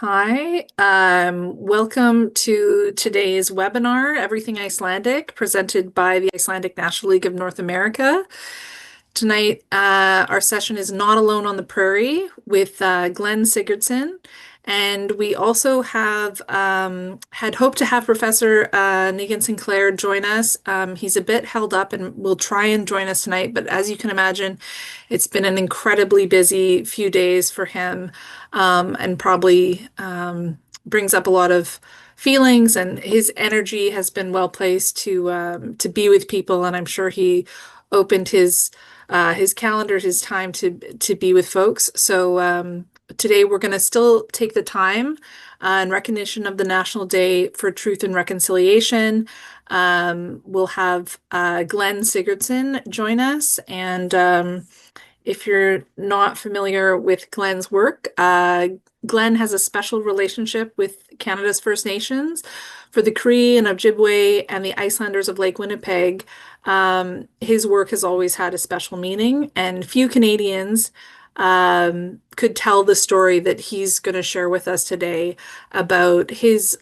Hi, welcome to today's webinar, Everything Icelandic, presented by the Icelandic National League of North America. Tonight, our session is Not Alone on the Prairie with Glenn Sigurdson. And we also have had hoped to have Professor Negan Sinclair join us. He's a bit held up and will try and join us tonight, but as you can imagine, it's been an incredibly busy few days for him, and probably brings up a lot of feelings, and his energy has been well placed to be with people, and I'm sure he opened his calendar, his time to be with folks. So today we're going to still take the time in recognition of the National Day for Truth and Reconciliation. We'll have Glenn Sigurdson join us. And if you're not familiar with Glenn's work, Glenn has a special relationship with Canada's First Nations. For the Cree and Ojibwe and the Icelanders of Lake Winnipeg, his work has always had a special meaning, and few Canadians could tell the story that he's going to share with us today about his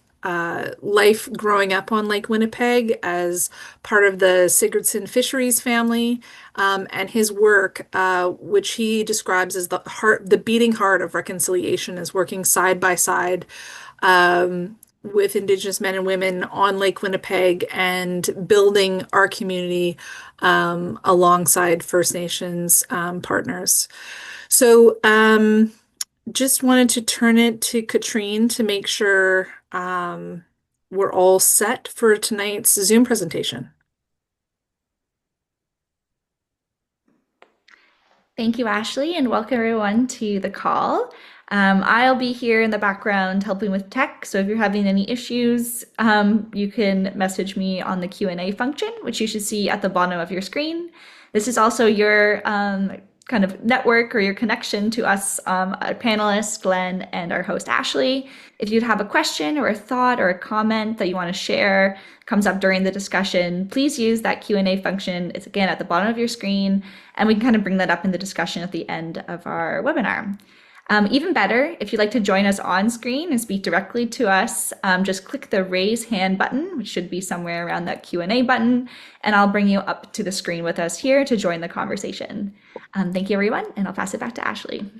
life growing up on Lake Winnipeg as part of the Sigurdson fisheries family, and his work, which he describes as the beating heart of reconciliation, is working side by side with Indigenous men and women on Lake Winnipeg and building our community alongside First Nations partners. So just wanted to turn it to Katrine to make sure we're all set for tonight's Zoom presentation. Thank you, Ashley, and welcome everyone to the call. I'll be here in the background helping with tech, so if you're having any issues, you can message me on the Q&A function, which you should see at the bottom of your screen. This is also your kind of network or your connection to us, our panelists, Glenn, and our host, Ashley. If you'd have a question or a thought or a comment that you want to share, comes up during the discussion, please use that Q&A function. It's again at the bottom of your screen, and we can kind of bring that up in the discussion at the end of our webinar. Even better, if you'd like to join us on screen and speak directly to us, just click the raise hand button, which should be somewhere around that Q&A button, and I'll bring you up to the screen with us here to join the conversation. Thank you, everyone, and I'll pass it back to Ashley.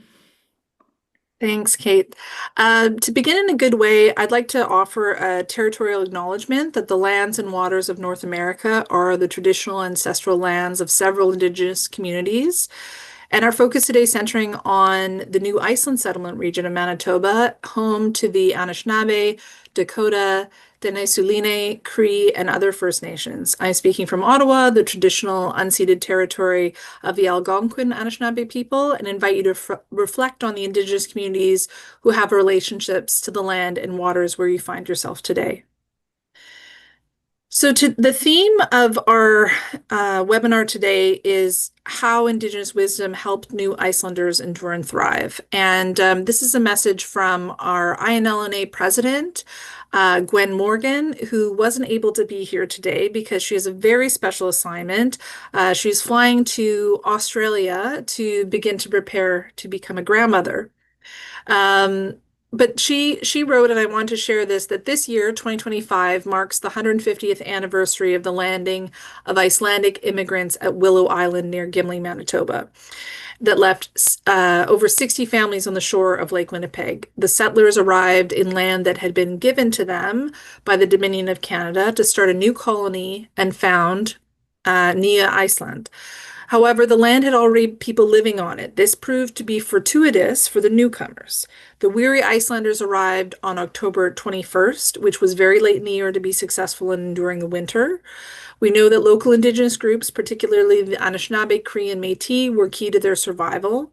Thanks, Kate. To begin in a good way, I'd like to offer a territorial acknowledgement that the lands and waters of North America are the traditional ancestral lands of several Indigenous communities. And our focus today is centering on the Nýja Ísland settlement region of Manitoba, home to the Anishinaabe, Dakota, Dene, Cree, and other First Nations. I'm speaking from Ottawa, the traditional unceded territory of the Algonquin Anishinaabe people, and invite you to reflect on the Indigenous communities who have relationships to the land and waters where you find yourself today. So the theme of our webinar today is how Indigenous wisdom helped new Icelanders endure and thrive. And this is a message from our INLNA president, Gwen Morgan, who wasn't able to be here today because she has a very special assignment. She's flying to Australia to begin to prepare to become a grandmother. But she wrote, and I want to share this, that this year, 2025, marks the 150th anniversary of the landing of Icelandic immigrants at Willow Island near Gimli, Manitoba, that left over 60 families on the shore of Lake Winnipeg. The settlers arrived in land that had been given to them by the Dominion of Canada to start a new colony and found Nýja Ísland. However, the land had already people living on it. This proved to be fortuitous for the newcomers. The weary Icelanders arrived on October 21st, which was very late in the year to be successful in enduring the winter. We know that local Indigenous groups, particularly the Anishinaabe, Cree, and Métis, were key to their survival.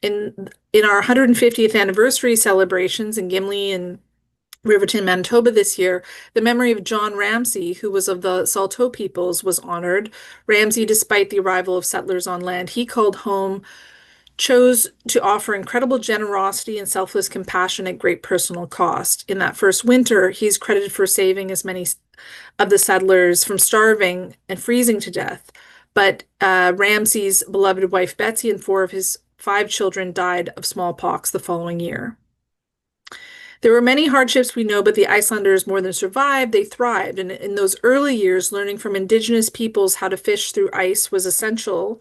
In our 150th anniversary celebrations in Gimli and Riverton, Manitoba this year, the memory of John Ramsay, who was of the Saulteaux peoples, was honored. Ramsay, despite the arrival of settlers on land he called home, chose to offer incredible generosity and selfless compassion at great personal cost. In that first winter, he's credited for saving as many of the settlers from starving and freezing to death. But Ramsay's beloved wife Betsy and 4 of his 5 children died of smallpox the following year. There were many hardships we know, but the Icelanders more than survived, they thrived. And in those early years, learning from indigenous peoples how to fish through ice was essential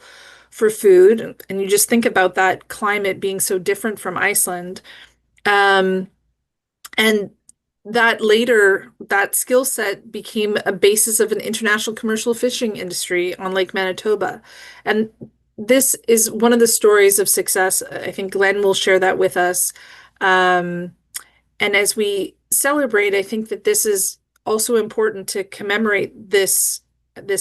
for food. And you just think about that climate being so different from Iceland. Um, and that later, that skill set became a basis of an international commercial fishing industry on Lake Manitoba. And this is one of the stories of success. I think Glenn will share that with us. Um, and as we celebrate, I think that this is also important to commemorate this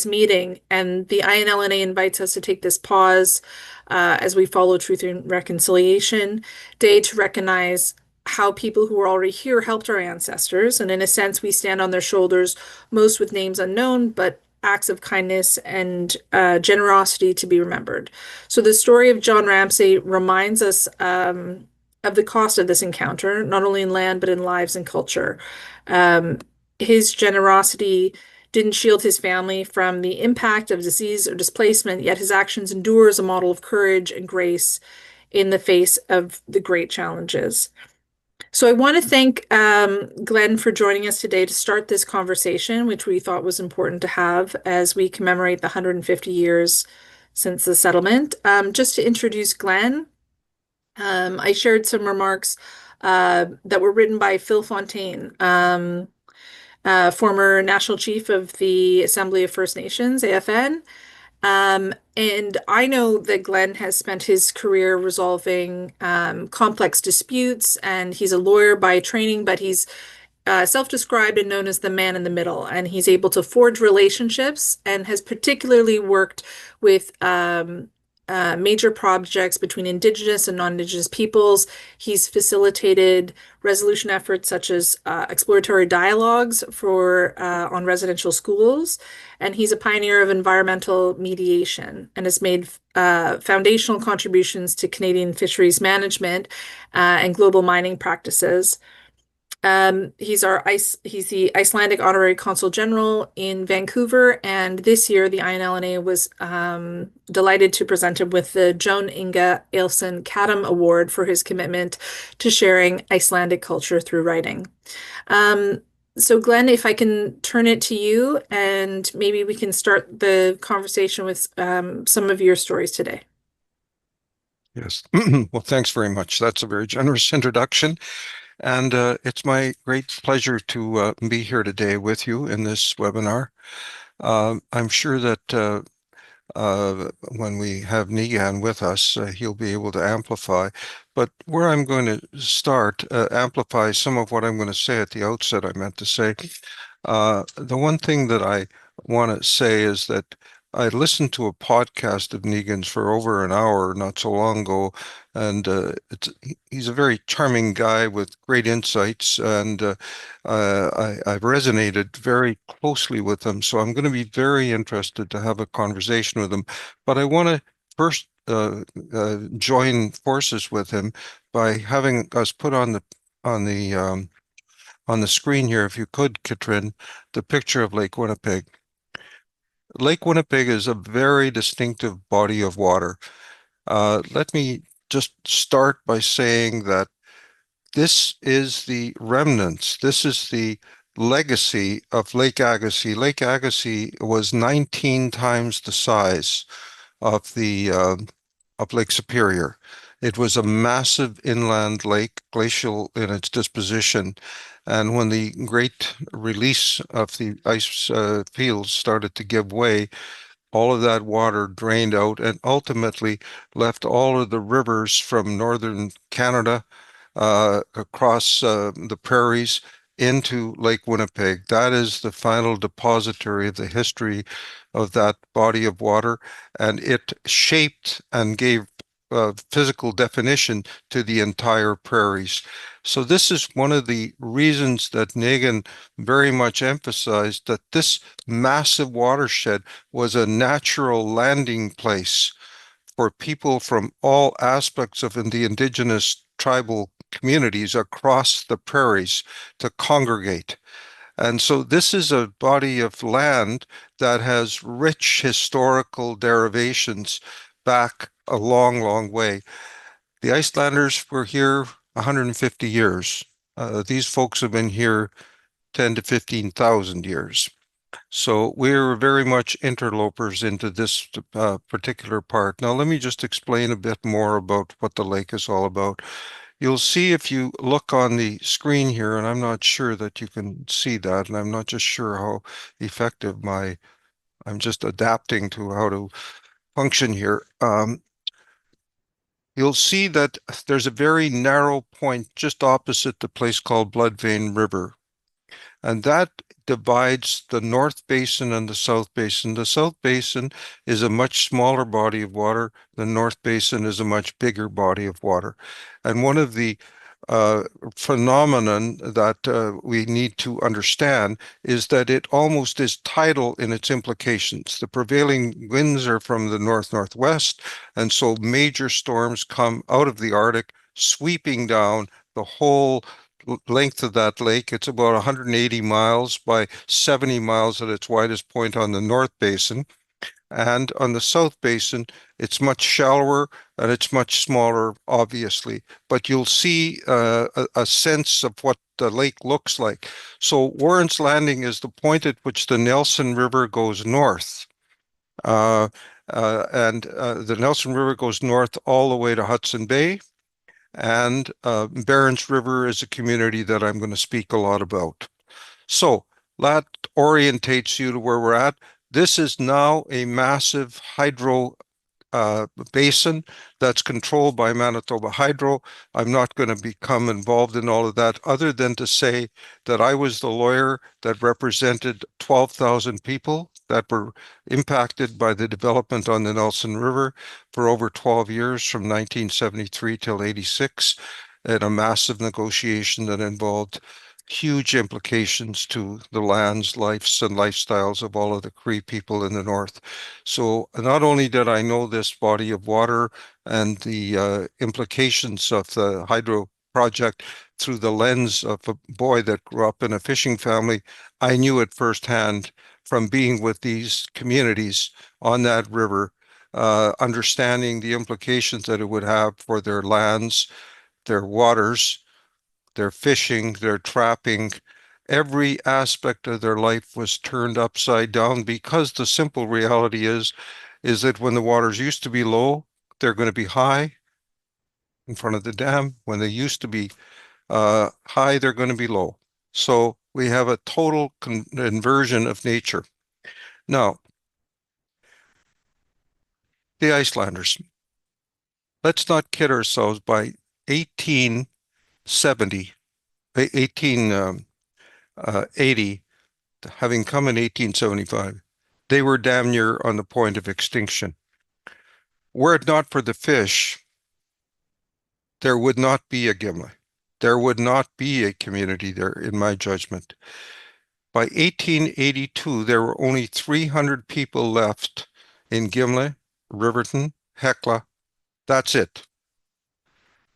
meeting. And the INLNA invites us to take this pause as we follow Truth and Reconciliation Day to recognize how people who were already here helped our ancestors. And in a sense, we stand on their shoulders, most with names unknown, but acts of kindness and generosity to be remembered. So the story of John Ramsay reminds us of the cost of this encounter, not only in land, but in lives and culture. Um, his generosity didn't shield his family from the impact of disease or displacement, yet his actions endure as a model of courage and grace in the face of the great challenges. So I want to thank Glenn for joining us today to start this conversation, which we thought was important to have as we commemorate the 150 years since the settlement. Just to introduce Glenn, I shared some remarks that were written by Phil Fontaine, former National Chief of the Assembly of First Nations, AFN. And I know that Glenn has spent his career resolving complex disputes, and he's a lawyer by training, but he's self-described and known as the man in the middle, and he's able to forge relationships and has particularly worked with major projects between Indigenous and non-Indigenous peoples. He's facilitated resolution efforts such as exploratory dialogues for on residential schools, and he's a pioneer of environmental mediation and has made foundational contributions to Canadian fisheries management and global mining practices. He's the Icelandic Honorary Consul General in Vancouver, and this year the INLNA was delighted to present him with the Joan Inga Ailson Kadam Award for his commitment to sharing Icelandic culture through writing. So Glenn, if I can turn it to you, and maybe we can start the conversation with some of your stories today. Yes. Well, thanks very much. That's a very generous introduction. And it's my great pleasure to be here today with you in this webinar. I'm sure that when we have Nýjan with us, he'll be able to amplify. But where I'm going to start, amplify some of what I'm going to say at the outset, I meant to say. The one thing that I want to say is that I listened to a podcast of Nýjan's for over an hour not so long ago, and he's a very charming guy with great insights, and I've resonated very closely with him. So I'm going to be very interested to have a conversation with him. But I want to first join forces with him by having us put on the screen here, if you could, Katrin, the picture of Lake Winnipeg. Lake Winnipeg is a very distinctive body of water. Let me just start by saying that this is the remnants. This is the legacy of Lake Agassiz. Lake Agassiz was 19 times the size of Lake Superior. It was a massive inland lake, glacial in its disposition. And when the great release of the ice fields started to give way, all of that water drained out and ultimately left all of the rivers from northern Canada across the prairies into Lake Winnipeg. That is the final depository of the history of that body of water, and it shaped and gave physical definition to the entire prairies. So this is one of the reasons that Nýjan very much emphasized that this massive watershed was a natural landing place for people from all aspects of the indigenous tribal communities across the prairies to congregate. And so this is a body of land that has rich historical derivations back a long, long way. The Icelanders were here 150 years. These folks have been here 10 to 15,000 years. So we're very much interlopers into this particular part. Now, let me just explain a bit more about what the lake is all about. You'll see if you look on the screen here, and I'm not sure that you can see that, and I'm not just sure how effective I'm just adapting to how to function here. You'll see that there's a very narrow point just opposite the place called Blood Vein River. And that divides the North Basin and the South Basin. The South Basin is a much smaller body of water. The North Basin is a much bigger body of water. And one of the phenomenon that we need to understand is that it almost is tidal in its implications. The prevailing winds are from the north-northwest, and so major storms come out of the Arctic, sweeping down the whole length of that lake. It's about 180 miles by 70 miles at its widest point on the North Basin. And on the South Basin, it's much shallower and it's much smaller, obviously. But you'll see a sense of what the lake looks like. So Warren's Landing is the point at which the Nelson River goes north. And the Nelson River goes north all the way to Hudson Bay. And Barrens River is a community that I'm going to speak a lot about. So that orientates you to where we're at. This is now a massive hydro basin that's controlled by Manitoba Hydro. I'm not going to become involved in all of that other than to say that I was the lawyer that represented 12,000 people that were impacted by the development on the Nelson River for over 12 years from 1973 till 86 in a massive negotiation that involved huge implications to the lands, lives, and lifestyles of all of the Cree people in the north. So not only did I know this body of water and the implications of the hydro project through the lens of a boy that grew up in a fishing family, I knew it firsthand from being with these communities on that river, understanding the implications that it would have for their lands, their waters, their fishing, their trapping, every aspect of their life was turned upside down because the simple reality is that when the waters used to be low, they're going to be high in front of the dam. When they used to be high, they're going to be low. So we have a total inversion of nature. Now, the Icelanders. Let's not kid ourselves. By 1870, 1880, having come in 1875, they were damn near on the point of extinction. Were it not for the fish, there would not be a Gimli. There would not be a community there, in my judgment. By 1882, there were only 300 people left in Gimli, Riverton, Hecla. That's it.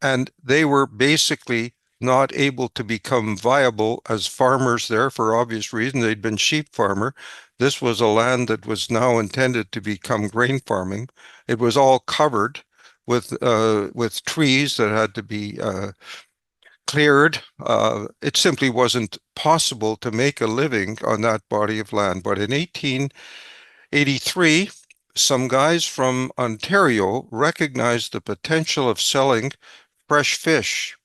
And they were basically not able to become viable as farmers there for obvious reasons. They'd been sheep farmer. This was a land that was now intended to become grain farming. It was all covered with trees that had to be cleared. It simply wasn't possible to make a living on that body of land. But in 1883, some guys from Ontario recognized the potential of selling fresh fish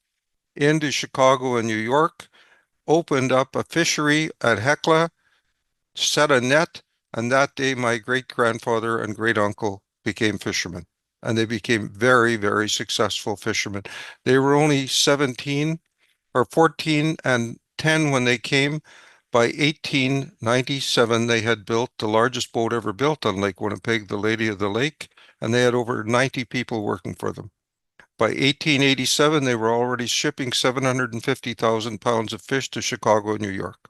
into Chicago and New York, opened up a fishery at Hecla, set a net, and that day my great-grandfather and great-uncle became fishermen. And they became very, very successful fishermen. They were only 17 or 14 and 10 when they came. By 1897, they had built the largest boat ever built on Lake Winnipeg, the Lady of the Lake, and they had over 90 people working for them. By 1887, they were already shipping 750,000 pounds of fish to Chicago and New York.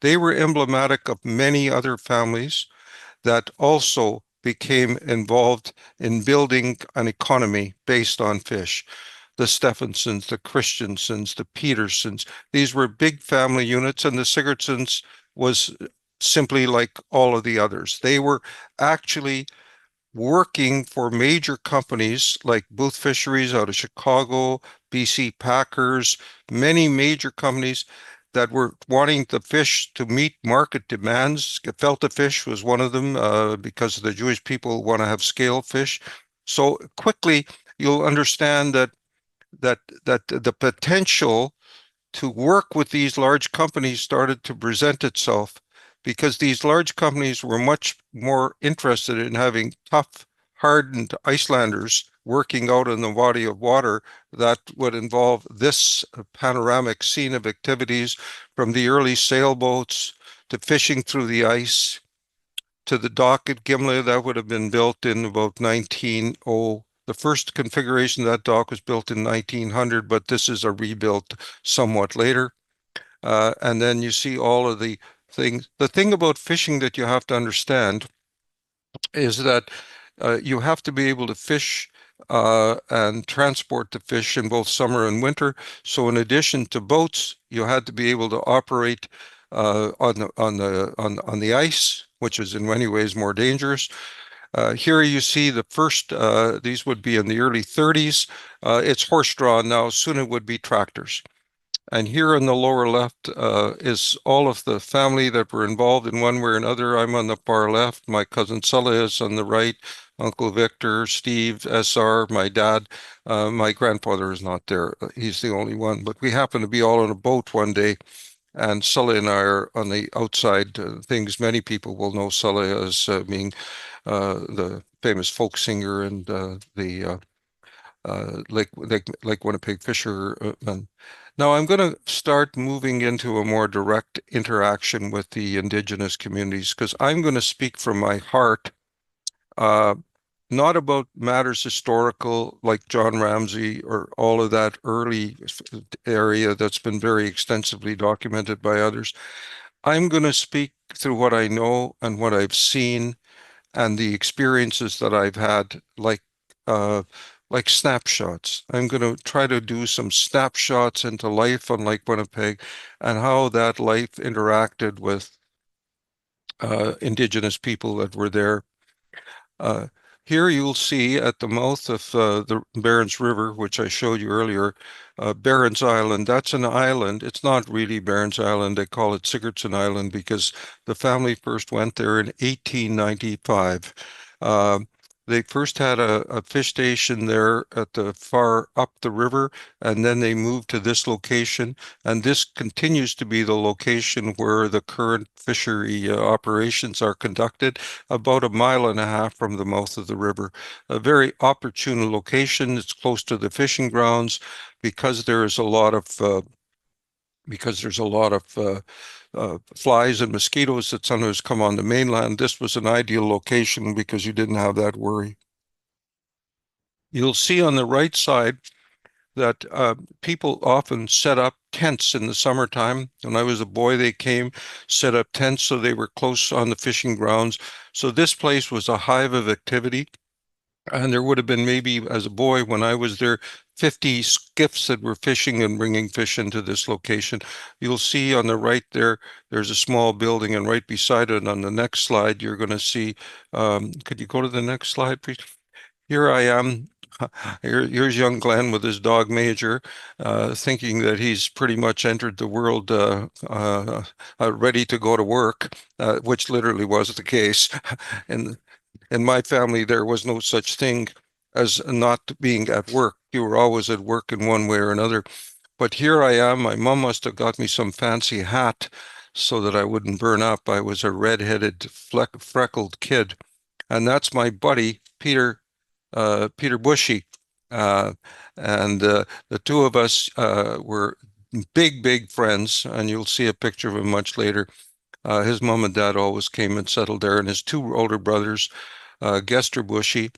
They were emblematic of many other families that also became involved in building an economy based on fish. The Stephensons, the Christiansons, the Petersons, these were big family units, and the Sigurdsons was simply like all of the others. They were actually working for major companies like Booth Fisheries out of Chicago, BC Packers, many major companies that were wanting the fish to meet market demands. Gefilte fish was one of them because the Jewish people want to have scale fish. So quickly, you'll understand that the potential to work with these large companies started to present itself because these large companies were much more interested in having tough, hardened Icelanders working out in the body of water that would involve this panoramic scene of activities from the early sailboats to fishing through the ice to the dock at Gimli that would have been built in about 1900. The first configuration of that dock was built in 1900, but this is a rebuilt somewhat later. And then you see all of the things. The thing about fishing that you have to understand is that you have to be able to fish and transport the fish in both summer and winter. So in addition to boats, you had to be able to operate on the ice, which is in many ways more dangerous. Here you see the first, these would be in the early 30s. It's horse-drawn now, soon it would be tractors. And here in the lower left is all of the family that were involved in one way or another. I'm on the far left. My cousin Sulla is on the right. Uncle Victor, Steve, SR, my dad. My grandfather is not there. He's the only one. But we happened to be all on a boat one day. And Sulla and I are on the outside things. Many people will know Sulla as being the famous folk singer and the Lake Winnipeg fisherman. Now I'm going to start moving into a more direct interaction with the indigenous communities because I'm going to speak from my heart, not about matters historical like John Ramsay or all of that early area that's been very extensively documented by others. I'm going to speak through what I know and what I've seen and the experiences that I've had, like snapshots. I'm going to try to do some snapshots into life on Lake Winnipeg and how that life interacted with indigenous people that were there. Here you'll see at the mouth of the Barents River, which I showed you earlier, Barents Island. That's an island. It's not really Barents Island. They call it Sigurdson Island because the family first went there in 1895. They first had a fish station there at the far up the river, and then they moved to this location. And this continues to be the location where the current fishery operations are conducted, about a mile and a half from the mouth of the river. A very opportune location. It's close to the fishing grounds because there is a lot of flies and mosquitoes that sometimes come on the mainland. This was an ideal location because you didn't have that worry. You'll see on the right side that people often set up tents in the summertime. When I was a boy, they came, set up tents so they were close on the fishing grounds. So this place was a hive of activity. And there would have been maybe, as a boy, when I was there, 50 skiffs that were fishing and bringing fish into this location. You'll see on the right there, there's a small building, and right beside it on the next slide, you're going to see, could you go to the next slide, please? Here I am. Here's young Glenn with his dog Major, thinking that he's pretty much entered the world ready to go to work, which literally was the case. And in my family, there was no such thing as not being at work. You were always at work in one way or another. But here I am. My mom must have got me some fancy hat so that I wouldn't burn up. I was a red-headed, freckled kid. And that's my buddy, Peter Bushy. And the two of us were big friends, and you'll see a picture of him much later. His mom and dad always came and settled there, and his two older brothers, Gester Bushy,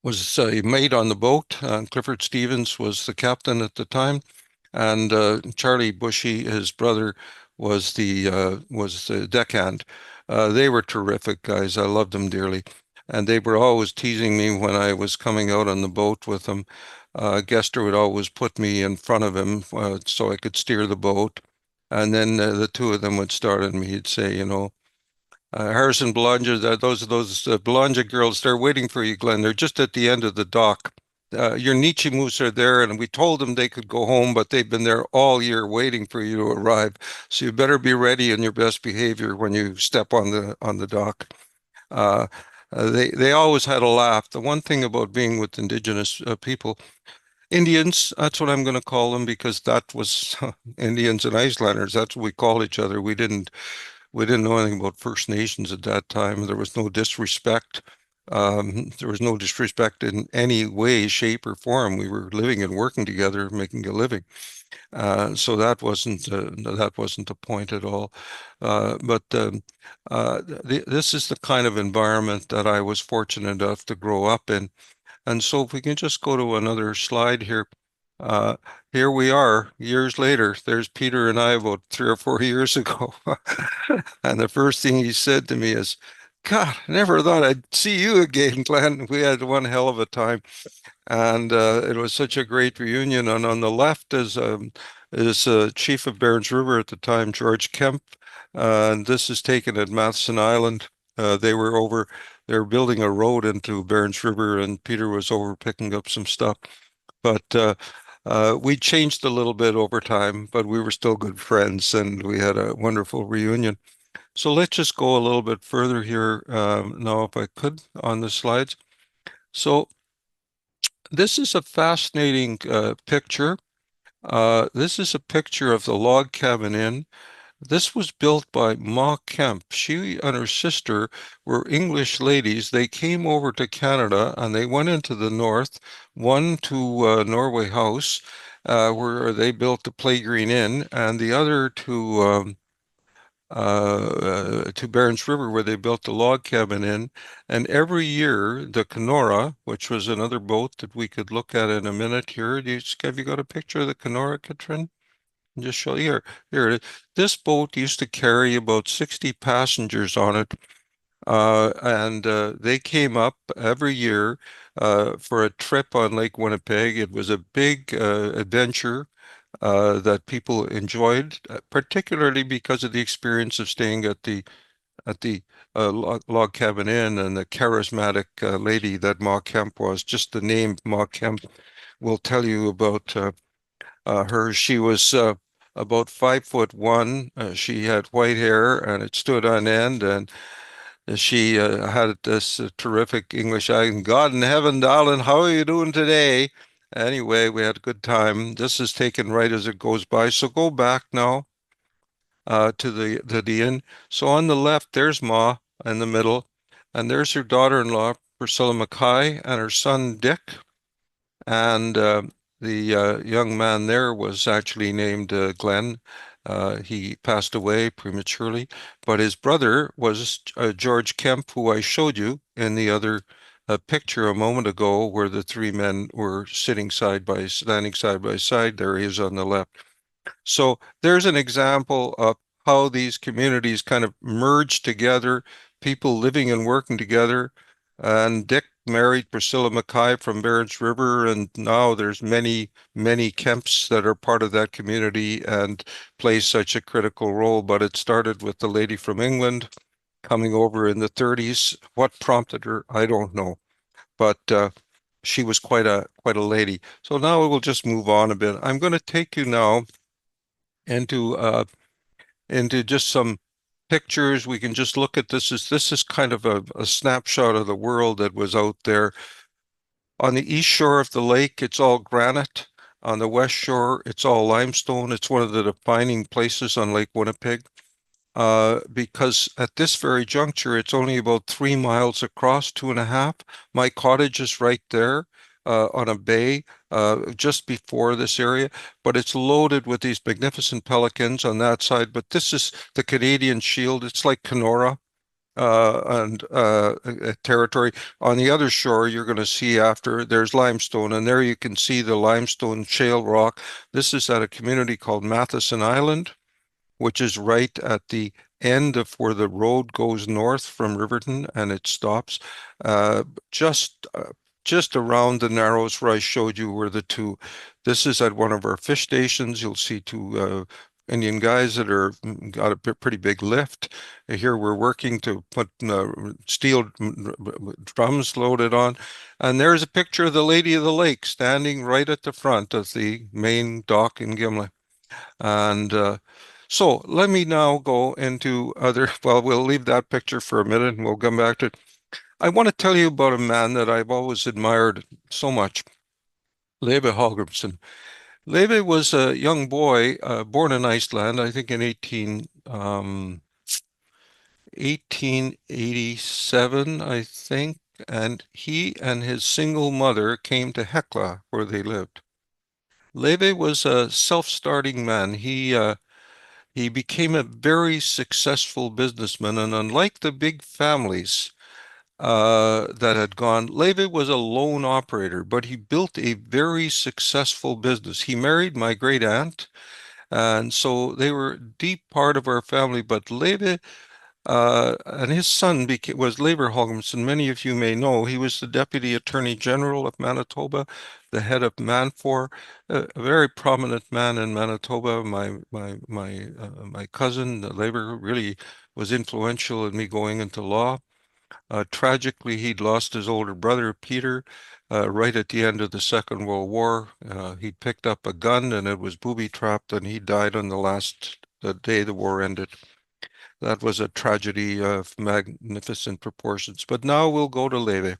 was a mate on the boat. Clifford Stevens was the captain at the time, and Charlie Bushy, his brother, was the deckhand. They were terrific guys. I loved them dearly. And they were always teasing me when I was coming out on the boat with them. Gester would always put me in front of him so I could steer the boat. And then the two of them would start on me. He'd say, Harrison Belanger, those Belanger girls, they're waiting for you, Glenn. They're just at the end of the dock. Your Nichimus are there, and we told them they could go home, but they've been there all year waiting for you to arrive. So you better be ready in your best behavior when you step on the dock. Uh, they always had a laugh. The one thing about being with indigenous people, Indians, that's what I'm going to call them because that was Indians and Icelanders. That's what we call each other. We didn't know anything about First Nations at that time. There was no disrespect. There was no disrespect in any way, shape, or form. We were living and working together, making a living. So that wasn't the point at all. But this is the kind of environment that I was fortunate enough to grow up in. And so if we can just go to another slide here. Uh, Here we are, years later. There's Peter and I about 3 or 4 years ago. And the first thing he said to me is, God, I never thought I'd see you again, Glenn. We had one hell of a time. And it was such a great reunion. And on the left is Chief of Barons River at the time, George Kemp. And this is taken at Matheson Island. They were building a road into Barons River, and Peter was over picking up some stuff. But we changed a little bit over time, but we were still good friends, and we had a wonderful reunion. So let's just go a little bit further here now, if I could, on the slides. So this is a fascinating picture. This is a picture of the log cabin inn. This was built by Ma Kemp. She and her sister were English ladies. They came over to Canada and they went into the north, one to Norway House, where they built the Play Green Inn, and the other to Barons River, where they built the log cabin inn. And every year, the Kenora, which was another boat that we could look at in a minute here. Have you got a picture of the Kenora, Katrin? Just show you here. Here it is. This boat used to carry about 60 passengers on it. And they came up every year for a trip on Lake Winnipeg. It was a big adventure that people enjoyed, particularly because of the experience of staying at the log cabin inn and the charismatic lady that Ma Kemp was. Just the name Ma Kemp will tell you about her. She was about 5'1". She had white hair and it stood on end, and she had this terrific English accent. God in heaven, darling, how are you doing today? Anyway, we had a good time. This is taken right as it goes by. So go back now to the inn. So on the left, there's Ma in the middle, and there's her daughter-in-law, Priscilla Mackay, and her son, Dick. And the young man there was actually named Glenn. He passed away prematurely, but his brother was George Kemp, who I showed you in the other picture a moment ago, where the three men were standing side by side. There he is on the left. So there's an example of how these communities kind of merged together, people living and working together. And Dick married Priscilla Mackay from Barons River, and now there's many, many Kemps that are part of that community and play such a critical role. But it started with the lady from England coming over in the 30s. What prompted her, I don't know. But she was quite a lady. So now we'll just move on a bit. I'm going to take you now into just some pictures. We can just look at this. This is kind of a snapshot of the world that was out there. On the east shore of the lake, it's all granite. On the west shore, it's all limestone. It's one of the defining places on Lake Winnipeg. Because at this very juncture, it's only about 3 miles across, 2.5. My cottage is right there on a bay just before this area, but it's loaded with these magnificent pelicans on that side. But this is the Canadian Shield. It's like Kenora and territory. On the other shore, you're going to see after there's limestone, and there you can see the limestone shale rock. This is at a community called Matheson Island, which is right at the end of where the road goes north from Riverton and it stops. Just around the Narrows where I showed you were the two. This is at one of our fish stations. You'll see two Indian guys that are got a pretty big lift. Here we're working to put steel drums loaded on. And there's a picture of the Lady of the Lake standing right at the front of the main dock in Gimli. And so let me now go into other, well, we'll leave that picture for a minute and we'll come back to it. I want to tell you about a man that I've always admired so much, Leif Hallgrímsson. Leif was a young boy born in Iceland, I think in 1887, I think, and he and his single mother came to Hekla, where they lived. Leif was a self-starting man. He became a very successful businessman, and unlike the big families that had gone, Levi was a lone operator, but he built a very successful business. He married my great aunt, and so they were a deep part of our family. But Levi and his son was Leif Hallgrímsson. Many of you may know he was the Deputy Attorney General of Manitoba, the head of Manfor, a very prominent man in Manitoba. My cousin Leif really was influential in me going into law. Tragically, he'd lost his older brother, Peter, right at the end of the Second World War. He'd picked up a gun and it was booby-trapped, and he died on the last day the war ended. That was a tragedy of magnificent proportions. But now we'll go to Levi.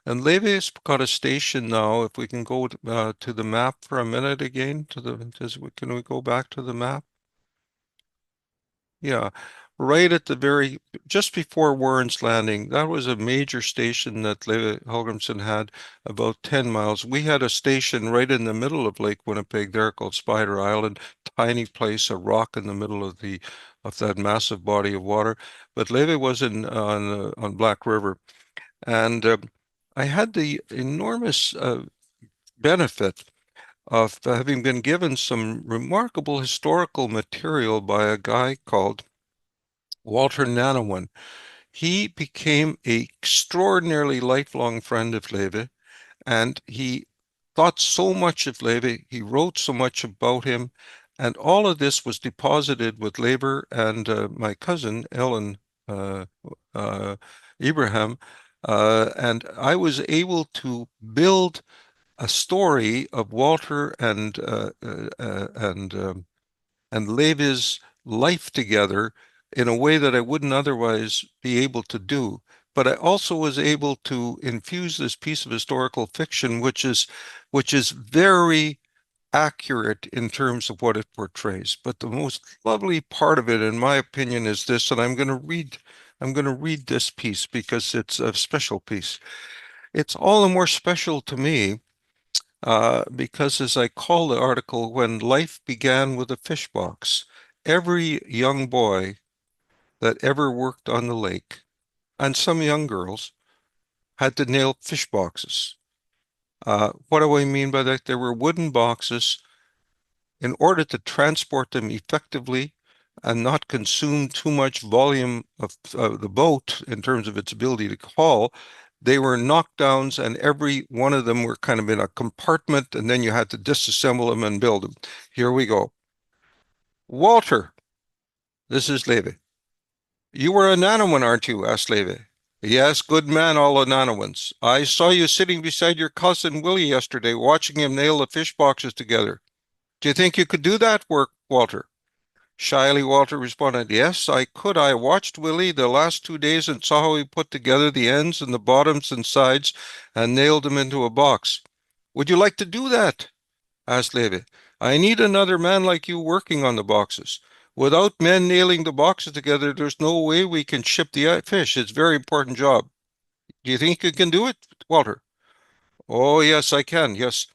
And Levi's got a station now. If we can go to the map for a minute again, can we go back to the map? Yeah, right at the just before Warren's Landing, that was a major station that Leif Hallgrímsson had, about 10 miles. We had a station right in the middle of Lake Winnipeg there called Spider Island, tiny place, a rock in the middle of that massive body of water. But Leif was on Black River, and I had the enormous benefit of having been given some remarkable historical material by a guy called Walter Nanawan. He became an extraordinarily lifelong friend of Levi, and he thought so much of Levi. He wrote so much about him, and all of this was deposited with Levi and my cousin Ellen Ibrahim, and I was able to build a story of Walter and Levi's life together in a way that I wouldn't otherwise be able to do. But I also was able to infuse this piece of historical fiction, which is very accurate in terms of what it portrays. But the most lovely part of it, in my opinion, is this, and I'm going to read this piece because it's a special piece. It's all the more special to me because, as I call the article, when life began with a fish box, every young boy that ever worked on the lake, and some young girls, had to nail fish boxes. What do I mean by that? There were wooden boxes. In order to transport them effectively and not consume too much volume of the boat in terms of its ability to haul, they were knockdowns, and every one of them were kind of in a compartment, and then you had to disassemble them and build them. Here we go. Walter, this is Levi. You were a Nanawan, aren't you? Asked Levi. Yes, good man, all the Nanawans. I saw you sitting beside your cousin Willie yesterday, watching him nail the fish boxes together. Do you think you could do that work, Walter? Shyly, Walter responded, Yes, I could. I watched Willie the last 2 days and saw how he put together the ends and the bottoms and sides and nailed them into a box. Would you like to do that? Asked Levi. I need another man like you working on the boxes. Without men nailing the boxes together, there's no way we can ship the fish. It's a very important job. Do you think you can do it, Walter? Oh, yes, I can. Yes.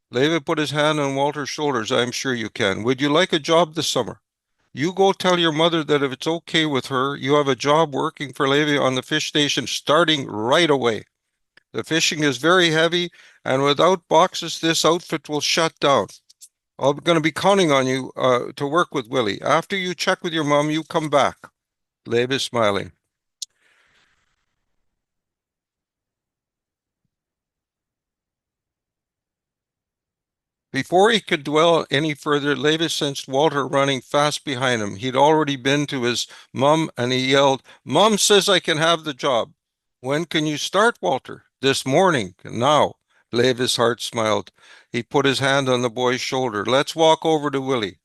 Levi put his hand on Walter's shoulders. I'm sure you can. Would you like a job this summer? You go tell your mother that if it's okay with her, you have a job working for Levi on the fish station starting right away. The fishing is very heavy, and without boxes, this outfit will shut down. I'm going to be counting on you to work with Willie. After you check with your mom, you come back. Levi smiling. Before he could dwell any further, Levi sensed Walter running fast behind him. He'd already been to his mum, and he yelled, "Mum says I can have the job." "When can you start, Walter?" "This morning, now." Levi's heart smiled. He put his hand on the boy's shoulder. "Let's walk over to Willie.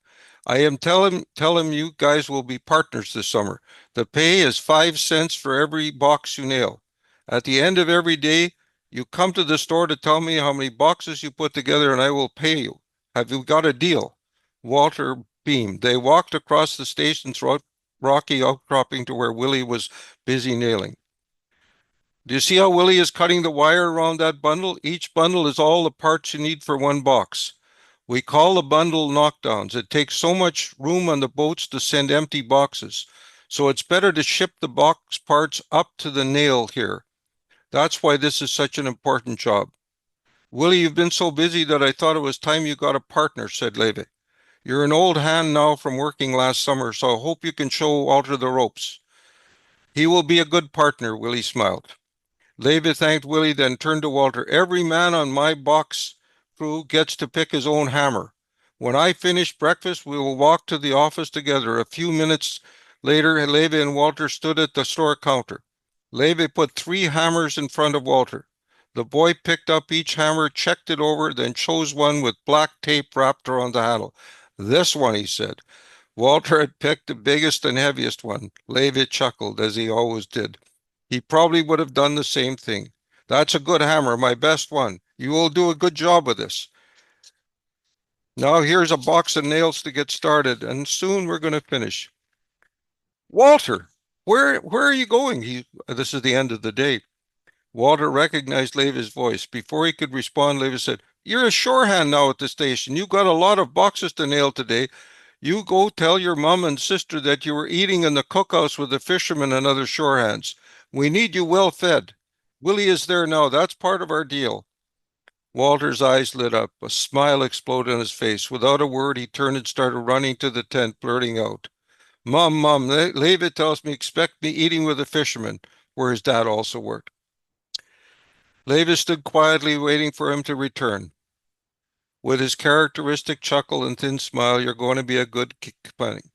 I am tell him you guys will be partners this summer. The pay is 5 cents for every box you nail. At the end of every day, you come to the store to tell me how many boxes you put together, and I will pay you. Have you got a deal?" Walter beamed. They walked across the station's rocky outcropping to where Willie was busy nailing. "Do you see how Willie is cutting the wire around that bundle? Each bundle is all the parts you need for one box. We call the bundle knockdowns. It takes so much room on the boats to send empty boxes. So it's better to ship the box parts up to the nail here. That's why this is such an important job." "Willie, you've been so busy that I thought it was time you got a partner," said Levi. "You're an old hand now from working last summer, so I hope you can show Walter the ropes." "He will be a good partner," Willie smiled. Levi thanked Willie, then turned to Walter. "Every man on my box crew gets to pick his own hammer. When I finish breakfast, we will walk to the office together." A few minutes later, Levi and Walter stood at the store counter. Levi put 3 hammers in front of Walter. The boy picked up each hammer, checked it over, then chose one with black tape wrapped around the handle. "This one," he said. Walter had picked the biggest and heaviest one. Levi chuckled, as he always did. He probably would have done the same thing. "That's a good hammer, my best one. You will do a good job with this. Now here's a box of nails to get started, and soon we're going to finish." "Walter, where are you going?" This is the end of the day. Walter recognized Levi's voice. Before he could respond, Levi said, "You're a shorehand now at the station. You got a lot of boxes to nail today. You go tell your mom and sister that you were eating in the cookhouse with the fishermen and other shorehands. We need you well fed. Willie is there now. That's part of our deal." Walter's eyes lit up. A smile exploded on his face. Without a word, he turned and started running to the tent, blurting out, Mom, Levi tells me expect me eating with the fishermen," where his dad also worked. Levi stood quietly waiting for him to return. With his characteristic chuckle and thin smile, "You're going to be a good bunny."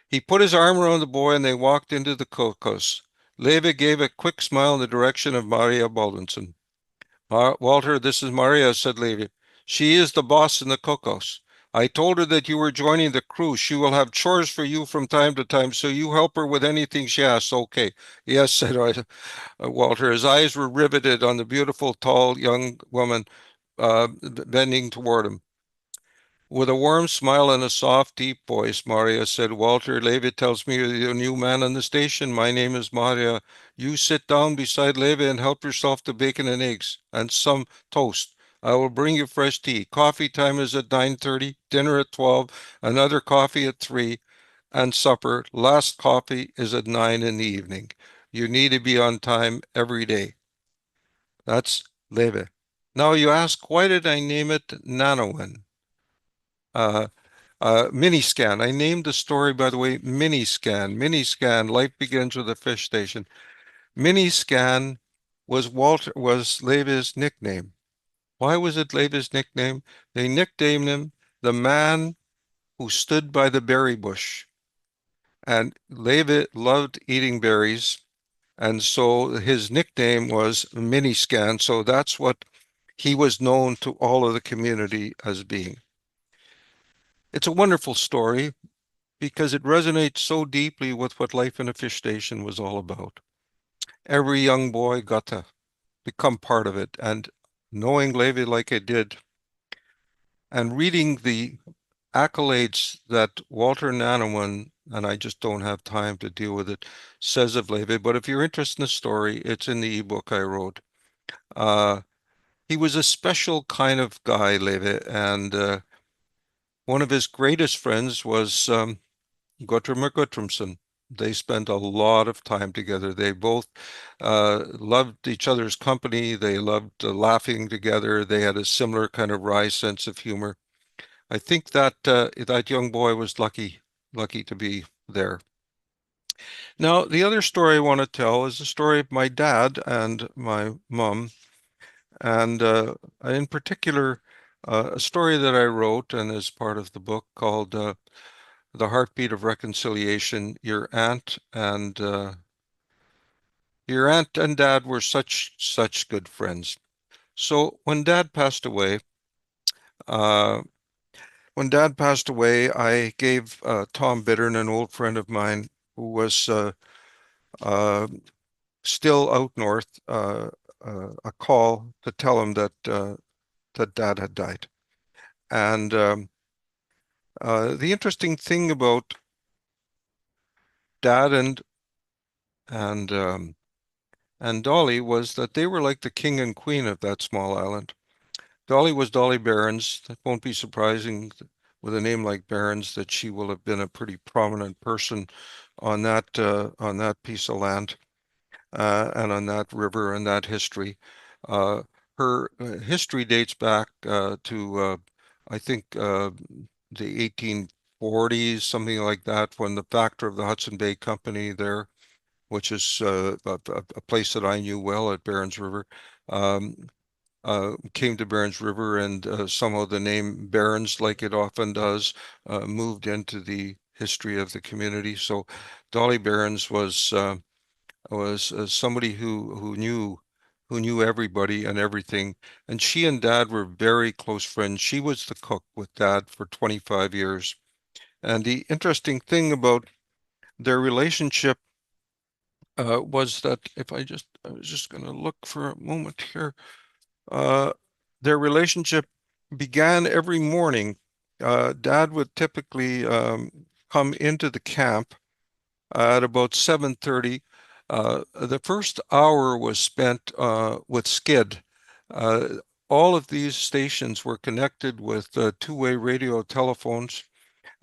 He put his arm around the boy and they walked into the cookhouse. Levi gave a quick smile in the direction of Maria Baldwinson. "Walter, this is Maria," said Levi. "She is the boss in the cookhouse. I told her that you were joining the crew. She will have chores for you from time to time, so you help her with anything she asks." "Okay." "Yes," said Walter. His eyes were riveted on the beautiful, tall, young woman bending toward him. With a warm smile and a soft, deep voice, Maria said, "Walter, Levi tells me you're the new man on the station. My name is Maria. You sit down beside Levi and help yourself to bacon and eggs and some toast. I will bring you fresh tea. Coffee time is at 9:30, dinner at 12, another coffee at 3, and supper. Last coffee is at 9 in the evening. You need to be on time every day." That's Levi. Now you ask, why did I name it Nanowin? Mini scan. I named the story, by the way, Mini Scan. Mini Scan, Life Begins with a Fish Station. Mini Scan was Levi's nickname. Why was it Levi's nickname? They nicknamed him the man who stood by the berry bush. And Levi loved eating berries, and so his nickname was Mini Scan. So that's what he was known to all of the community as being. It's a wonderful story because it resonates so deeply with what life in a fish station was all about. Every young boy got to become part of it, and knowing Levi like I did, and reading the accolades that Walter Nanawan, and I just don't have time to deal with it, says of Levi, but if you're interested in the story, it's in the ebook I wrote. He was a special kind of guy, Levi, and one of his greatest friends was Guthrum Guttrumson. They spent a lot of time together. They both loved each other's company. They loved laughing together. They had a similar kind of wry sense of humor. I think that that young boy was lucky to be there. Now, the other story I want to tell is the story of my dad and my mom, and in particular, a story that I wrote and is part of the book called The Heartbeat of Reconciliation. Your aunt and dad were such good friends. So uh, when dad passed away, I gave Tom Bittern, an old friend of mine who was uh, still out north, a call to tell him that dad had died. And the interesting thing about dad and and Dolly was that they were like the king and queen of that small island. Dolly was Dolly Barons. That won't be surprising with a name like Barons that she will have been a pretty prominent person on that piece of land and on that river and that history. Uh, her history dates back to I think the 1840s, something like that, when the factor of the Hudson Bay Company there, which is a place that I knew well at Barons River, um, came to Barons River, and somehow the name Barons, like it often does, moved into the history of the community. So Dolly Barons was somebody who knew everybody and everything, and she and Dad were very close friends. She was the cook with Dad for 25 years, and the interesting thing about their relationship was that I was just going to look for a moment here. Uh, their relationship began every morning. Dad would typically come into the camp at about 7:30. The first hour was spent with skid. Uh, all of these stations were connected with two-way radio telephones.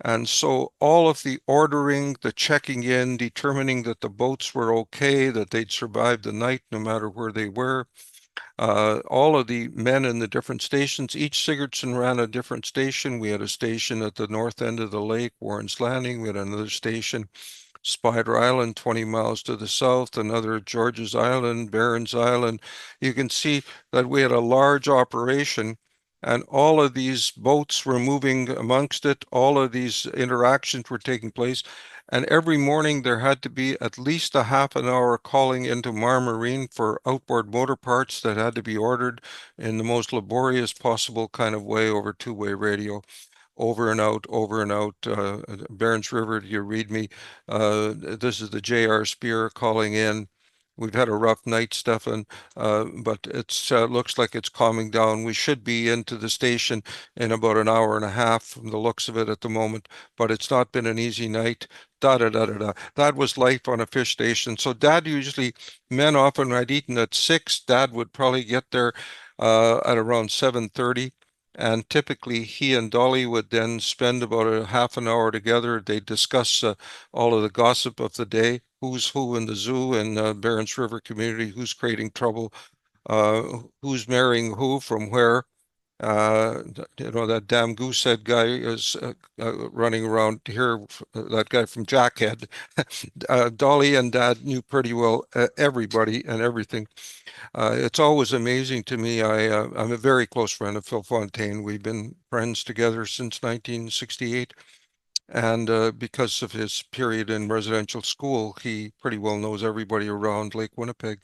And so all of the ordering, the checking in, determining that the boats were okay, that they'd survive the night no matter where they were, all of the men in the different stations, each Sigurdson ran a different station. We had a station at the north end of the lake, Warren's Landing. We had another station, Spider Island, 20 miles to the south, another George's Island, Barron's Island. You can see that we had a large operation, and all of these boats were moving amongst it. All of these interactions were taking place. And every morning there had to be at least a half an hour calling into Marine for outboard motor parts that had to be ordered in the most laborious possible kind of way over two-way radio, over and out, over and out. Barons River, do you read me? This is the J.R. Spear calling in. We've had a rough night, Stefan, but it looks like it's calming down. We should be into the station in about an hour and a half from the looks of it at the moment, but it's not been an easy night. Da da da da da. That was life on a fish station. So Dad usually, men often had eaten at 6. Dad would probably get there at around 7:30. And typically he and Dolly would then spend about a half an hour together. They discuss all of the gossip of the day, who's who in the zoo and Barons River community, who's creating trouble, who's marrying who from where. That damn goosehead guy is running around here, that guy from Jackhead. Dolly and Dad knew pretty well everybody and everything. It's always amazing to me. I'm a very close friend of Phil Fontaine. We've been friends together since 1968. And because of his period in residential school, he pretty well knows everybody around Lake Winnipeg.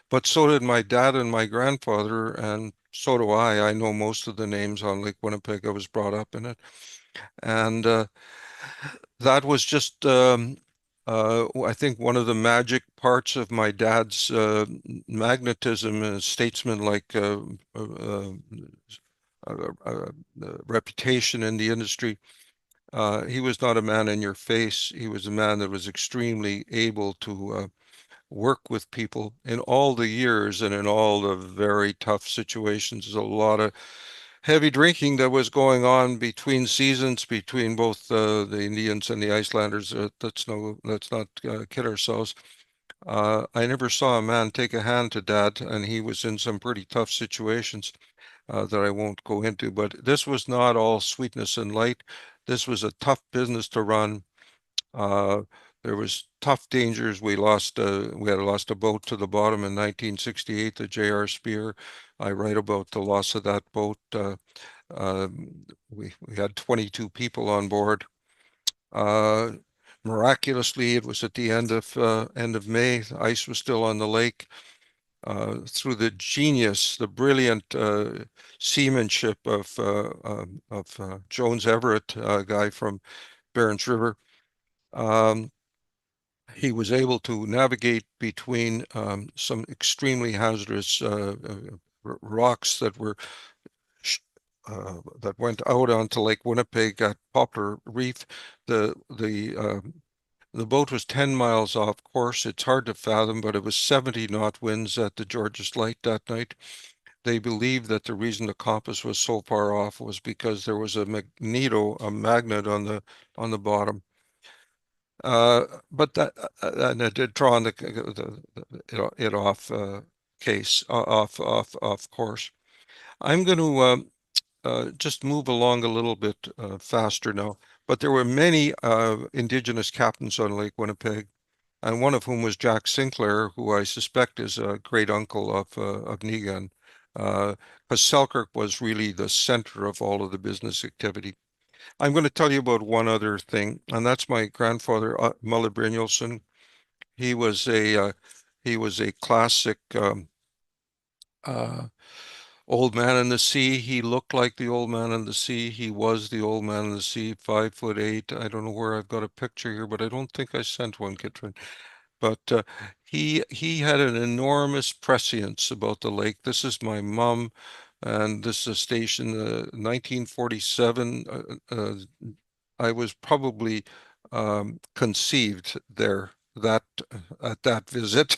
But so did my dad and my grandfather, and so do I. I know most of the names on Lake Winnipeg. I was brought up in it. And that was just, I think, one of the magic parts of my dad's magnetism as statesman-like reputation in the industry. He was not a man in your face. He was a man that was extremely able to work with people in all the years and in all the very tough situations. There's a lot of heavy drinking that was going on between seasons, between both the Indians and the Icelanders. Let's not kid ourselves. I never saw a man take a hand to Dad, and he was in some pretty tough situations that I won't go into. But this was not all sweetness and light. This was a tough business to run. Uh, there was tough dangers. We had lost a boat to the bottom in 1968, the J.R. Spear. I write about the loss of that boat. We had 22 people on board. Miraculously, it was at the end of May. The ice was still on the lake. Through the genius, the brilliant seamanship of Jones Everett, a guy from Barons River, he was able to navigate between some extremely hazardous rocks that went out onto Lake Winnipeg at Poplar Reef. The boat was 10 miles off course. It's hard to fathom, but it was 70 knot winds at the George's Light that night. They believed that the reason the compass was so far off was because there was a magnet on the bottom. But that and it did draw on it off off course. I'm going to just move along a little bit faster now. But there were many indigenous captains on Lake Winnipeg, and one of whom was Jack Sinclair, who I suspect is a great uncle of Negan, because Selkirk was really the center of all of the business activity. I'm going to tell you about one other thing, and that's my grandfather, Mulle Brynjolfsson. He was a classic old man in the sea. He looked like the old man in the sea. He was the old man in the sea, 5'8". I don't know where I've got a picture here, but I don't think I sent one, Kitrin. But he had an enormous prescience about the lake. This is my mom, and this is a station, 1947. I was probably conceived there at that visit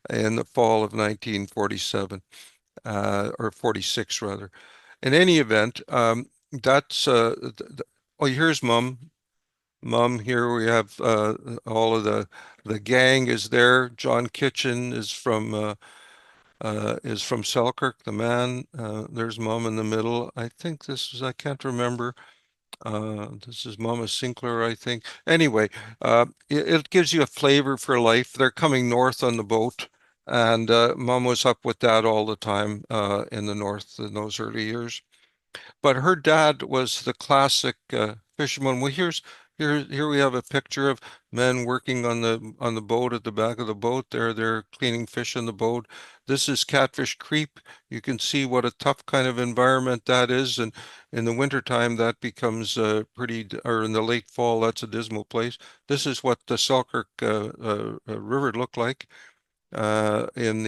in the fall of 1947. Or 46 rather. In any event, that's oh, here's Mum. Here we have all of the gang is there. John Kitchen is from Selkirk, the man. There's Mum in the middle. I think this is, I can't remember. This is Mama Sinclair, I think. Anyway, it gives you a flavor for life. They're coming north on the boat, and Mom was up with Dad all the time in the north in those early years. But her dad was the classic fisherman. Well, here we have a picture of men working on the boat at the back of the boat. They're cleaning fish in the boat. This is Catfish Creek. You can see what a tough kind of environment that is, and in the wintertime that becomes or in the late fall, that's a dismal place. This is what the Selkirk River looked like. And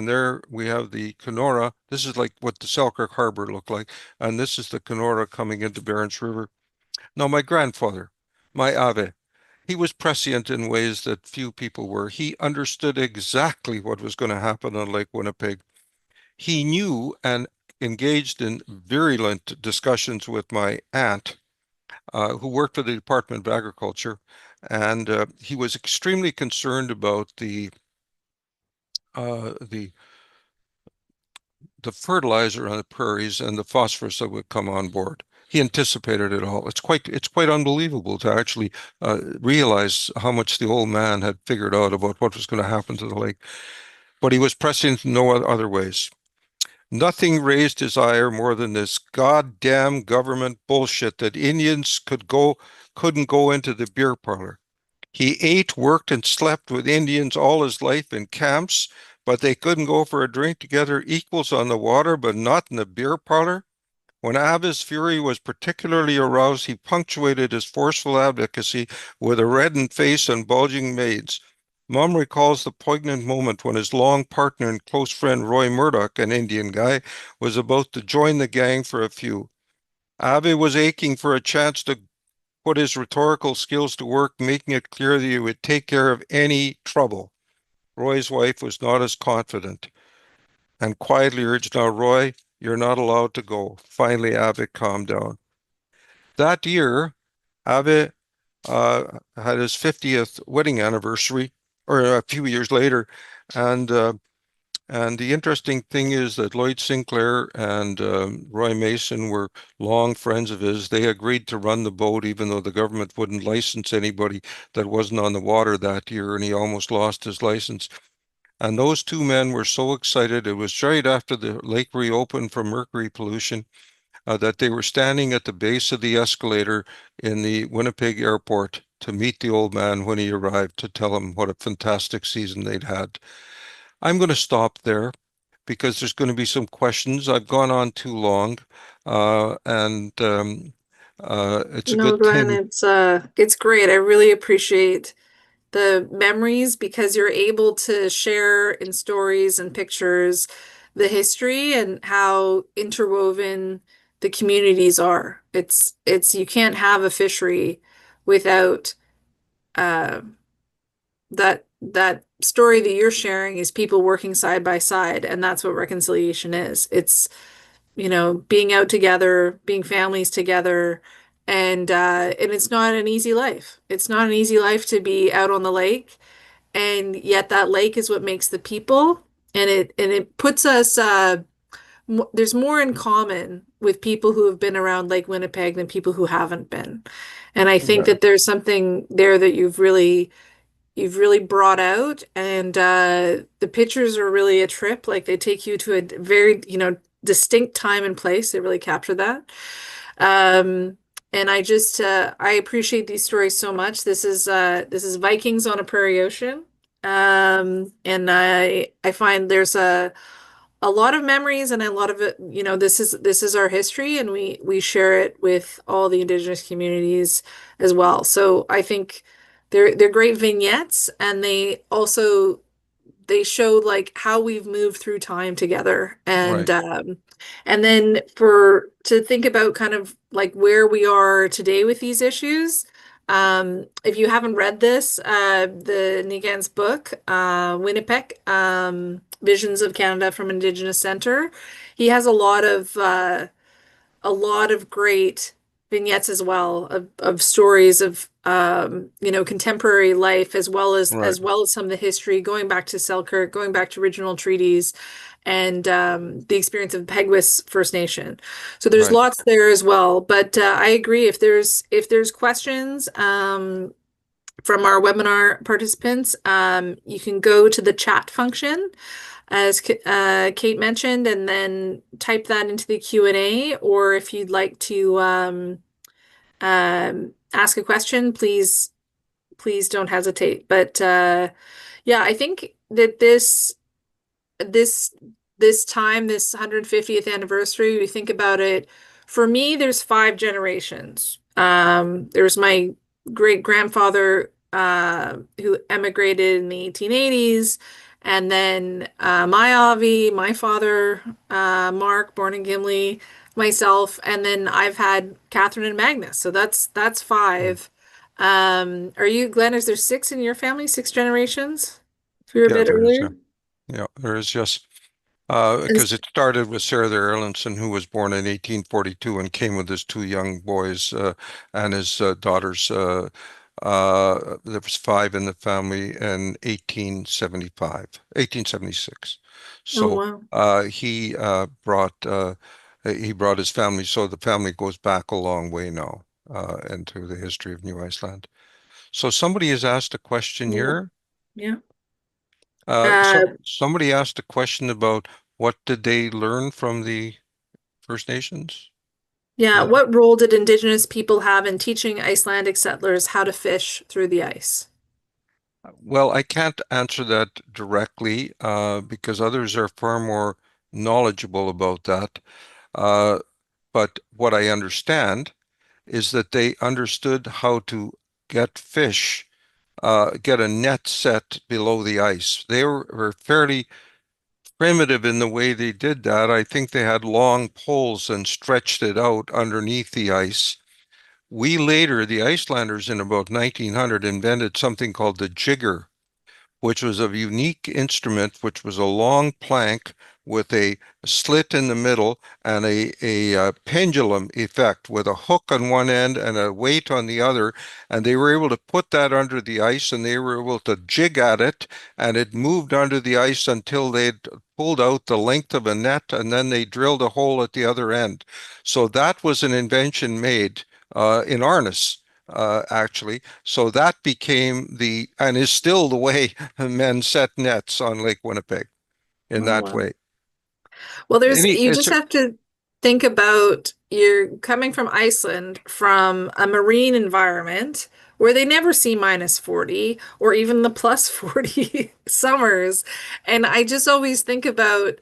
there we have the Kenora. This is like what the Selkirk Harbor looked like, and this is the Kenora coming into Barents River. Now, my grandfather, my Ave, he was prescient in ways that few people were. He understood exactly what was going to happen on Lake Winnipeg. He knew and engaged in virulent discussions with my aunt, who worked for the Department of Agriculture, and he was extremely concerned about the fertilizer on the prairies and the phosphorus that would come on board. He anticipated it all. It's quite unbelievable to actually realize how much the old man had figured out about what was going to happen to the lake. But he was prescient in no other ways. Nothing raised his ire more than this goddamn government bullshit that Indians couldn't go into the beer parlor. He ate, worked, and slept with Indians all his life in camps, but they couldn't go for a drink together, equals on the water, but not in the beer parlor. When Ave's fury was particularly aroused, he punctuated his forceful advocacy with a reddened face and bulging maids. Mom recalls the poignant moment when his long partner and close friend Roy Murdoch, an Indian guy, was about to join the gang for a few. Ave was aching for a chance to put his rhetorical skills to work, making it clear that he would take care of any trouble. Roy's wife was not as confident and quietly urged, "Now, Roy, you're not allowed to go." Finally, Ave calmed down. That year, Ave had his 50th wedding anniversary, or a few years later, and the interesting thing is that Lloyd Sinclair and Roy Mason were long friends of his. They agreed to run the boat, even though the government wouldn't license anybody that wasn't on the water that year, and he almost lost his license. And those two men were so excited. It was right after the lake reopened from mercury pollution that they were standing at the base of the escalator in the Winnipeg airport to meet the old man when he arrived to tell him what a fantastic season they'd had. I'm going to stop there because there's going to be some questions. I've gone on too long, and it's a No, good Glenn, 10. it's great. I really appreciate the memories because you're able to share in stories and pictures the history and how interwoven the communities are. It's you can't have a fishery without uh, that story that you're sharing is people working side by side, and that's what reconciliation is. It's, being out together, being families together, and it's not an easy life. It's not an easy life to be out on the lake, and yet that lake is what makes the people, and it puts us there's more in common with people who have been around Lake Winnipeg than people who haven't been. And I think Yeah. that there's something there that you've really brought out, and the pictures are really a trip. Like they take you to a very, distinct time and place. They really capture that. Um, and I appreciate these stories so much. This is Vikings on a Prairie Ocean. And I find there's a lot of memories and a lot of it, this is our history, and we share it with all the indigenous communities as well. So I think they're great vignettes, and they show like how we've moved through time together, and Right. and then for to think about kind of like where we are today with these issues. If you haven't read this, the Nigan's book, Winnipeg, Visions of Canada from Indigenous Center, he has a lot of great vignettes as well of stories of contemporary life as well as Right. as well as some of the history going back to Selkirk, going back to original treaties, and the experience of Peguis First Nation. So there's Right. lots there as well. But I agree, if there's questions from our webinar participants, you can go to the chat function as Kate mentioned, and then type that into the Q&A, or if you'd like to ask a question, please don't hesitate. But yeah, I think that this this time, this 150th anniversary, we think about it. For me, there's 5 generations. There's my great grandfather who emigrated in the 1880s, and then my Avi, my father, Mark, born in Gimli, myself, and then I've had Catherine and Magnus. So that's Mm. 5. Are you, Glenn, is there 6 in your family, 6 generations? If you're a Yeah, bit there is. earlier? Yeah, there is. Yes. And Because it started with Sarah Erlandson, who was born in 1842 and came with his 2 young boys and his daughters. There was 5 in the family in 1876. Oh, So wow. he brought his family. So the family goes back a long way now into the history of New Iceland. So somebody has asked a question Yeah. here. Yeah. So Uh, somebody asked a question about what did they learn from the First Nations? yeah. Yeah. What role did Indigenous people have in teaching Icelandic settlers how to fish through the ice? Well, I can't answer that directly because others are far more knowledgeable about that. Uh, but what I understand is that they understood how to get fish, get a net set below the ice. They were fairly primitive in the way they did that. I think they had long poles and stretched it out underneath the ice. We later, the Icelanders in about 1900, invented something called the jigger, which was a unique instrument, which was a long plank with a slit in the middle and a pendulum effect with a hook on one end and a weight on the other. And they were able to put that under the ice and they were able to jig at it, and it moved under the ice until they'd pulled out the length of a net, and then they drilled a hole at the other end. So that was an invention made in Arnis. actually. So that became and is still the way men set nets on Lake Winnipeg in Oh, that wow. way. Well, you It's just have to think about you're coming from Iceland from a marine environment where they never see -40 or even the +40 summers. And I just always think about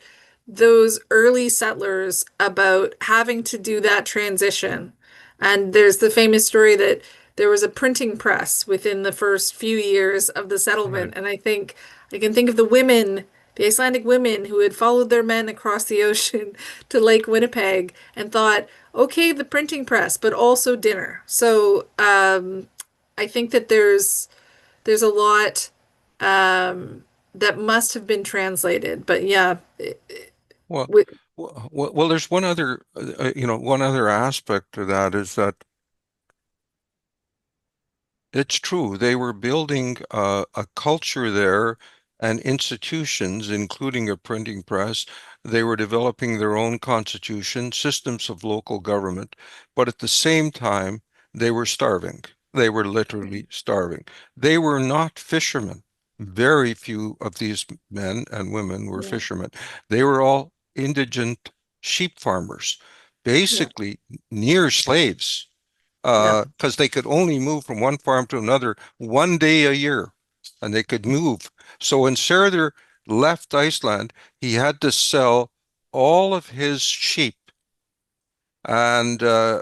those early settlers about having to do that transition. And there's the famous story that there was a printing press within the first few years of the right. settlement. And I can think of the women, the Icelandic women who had followed their men across the ocean to Lake Winnipeg and thought, okay, the printing press, but also dinner. So I think that there's a lot that must have been translated. But yeah, Well, we, well, there's one other aspect to that is that it's true. They were building a culture there and institutions, including a printing press. They were developing their own constitution, systems of local government, but at the same time, they were starving. They were literally starving. They were not fishermen. Very few of these men and women were yeah, fishermen. They were all indigent sheep farmers, yeah, basically near slaves yeah, because they could only move from one farm to another 1 day a year, and they could move. So when Serður left Iceland, he had to sell all of his sheep, and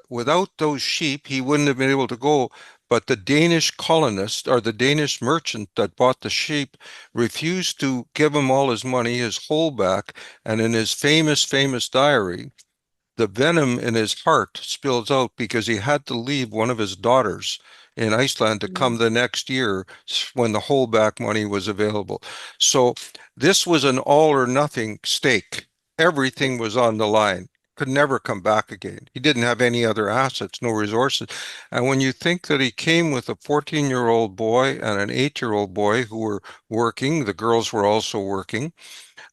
without those sheep, he wouldn't have been able to go. But the Danish colonist or the Danish merchant that bought the sheep refused to give him all his money, his whole back, and in his famous diary, the venom in his heart spills out because he had to leave one of his daughters in Iceland to come mm, the next year when the holdback money was available. So this was an all or nothing stake. yeah, Everything was on the line. Could never come back again. He didn't have any other assets, no resources. And when you think that he came with a 14-year-old boy and an 8-year-old boy who were working, the girls were also working,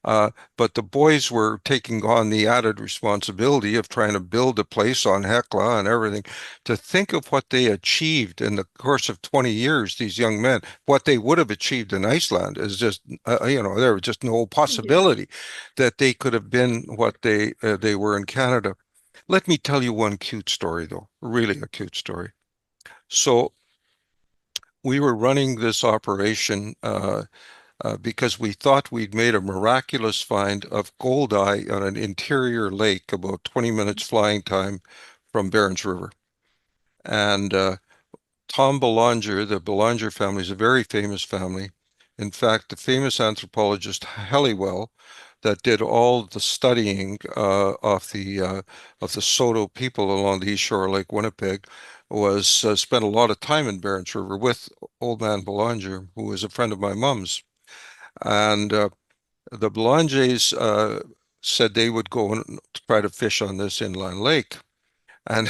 but the boys were taking on the added responsibility of trying to build a place on Hekla and everything. To think of what they achieved in the course of 20 years, these young men, what they would have achieved in Iceland is just, there was just no yeah. possibility that they could have been what they were in Canada. Let me tell you one cute story, though, really a cute story. So we were running this operation because we thought we'd made a miraculous find of goldeye on an interior lake about 20 minutes flying time from Barons River. And Tom Belanger, the Belanger family, is a very famous family. In fact, the famous anthropologist Helliwell, that did all the studying of the Saulteaux people along the east shore of Lake Winnipeg, was spent a lot of time in Barons River with old man Belanger, who was a friend of my mom's. And the Belangers said they would go and try to fish on this inland lake. And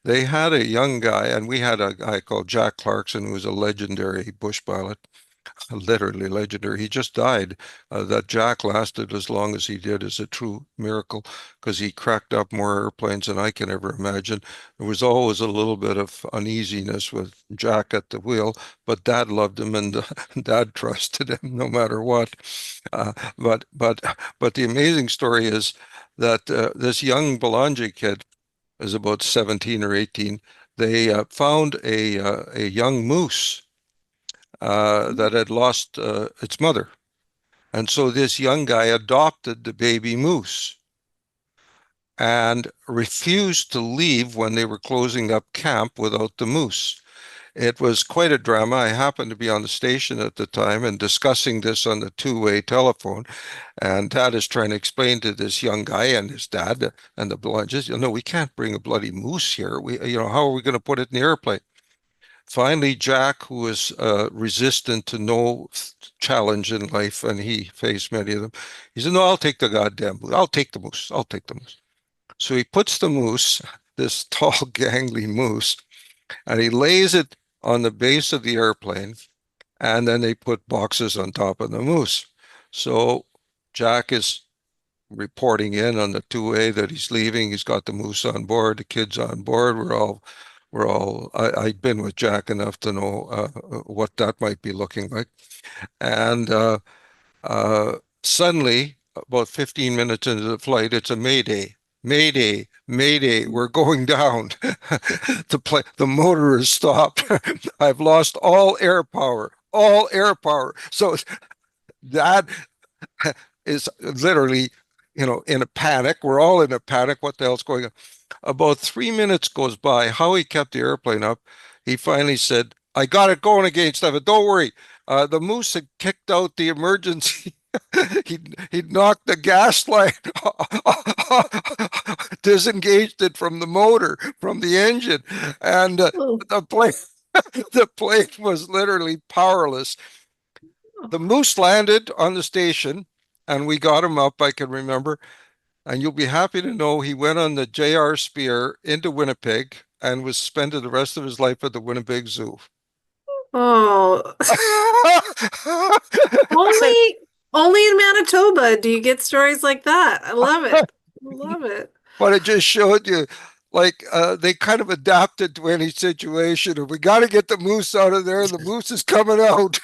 they had a young guy, and we had a guy called Jack Clarkson, who was a legendary bush pilot, literally legendary. He just died. That Jack lasted as long as he did is a true miracle because he cracked up more airplanes than I can ever imagine. There was always a little bit of uneasiness with Jack at the wheel, but Dad loved him and Dad trusted him no matter what. Uh, but but but the amazing story is that this young Belanger kid is about 17 or 18. They found a young moose that had lost its mother. And so this young guy adopted the baby moose and refused to leave when they were closing up camp without the moose. It was quite a drama. I happened to be on the station at the time and discussing this on the two-way telephone. And Dad is trying to explain to this young guy and his dad and the Blunges, we can't bring a bloody moose here. How are we going to put it in the airplane? Finally, Jack, who was resistant to no challenge in life, and he faced many of them, he said, "No, I'll take the goddamn moose. I'll take the moose. I'll take the moose." So he puts the moose, this tall, gangly moose, and he lays it on the base of the airplane, and then they put boxes on top of the moose. So Jack is reporting in on the two-way that he's leaving. He's got the moose on board, the kids on board. We're all I'd been with Jack enough to know what that might be looking like. And uh, suddenly, about 15 minutes into the flight, it's a Mayday. Mayday, Mayday, we're going down. The motor is stopped. I've lost all air power, all air power. So that is literally, in a panic. We're all in a panic. What the hell's going on? About 3 minutes goes by. How he kept the airplane up, he finally said, I got it going again, Stephen. Don't worry. The moose had kicked out the emergency. He'd knocked the gas line, disengaged it from the motor, from the engine, and Oh. the plane, the plane was literally powerless. The moose landed on the station, and we got him up, I can remember. And you'll be happy to know he went on the JR Spear into Winnipeg and was spending the rest of his life at the Winnipeg Zoo. Oh, only only in Manitoba do you get stories like that. I love it. Love it. But it just showed you, like, they kind of adapted to any situation. And we got to get the moose out of there. The moose is coming out.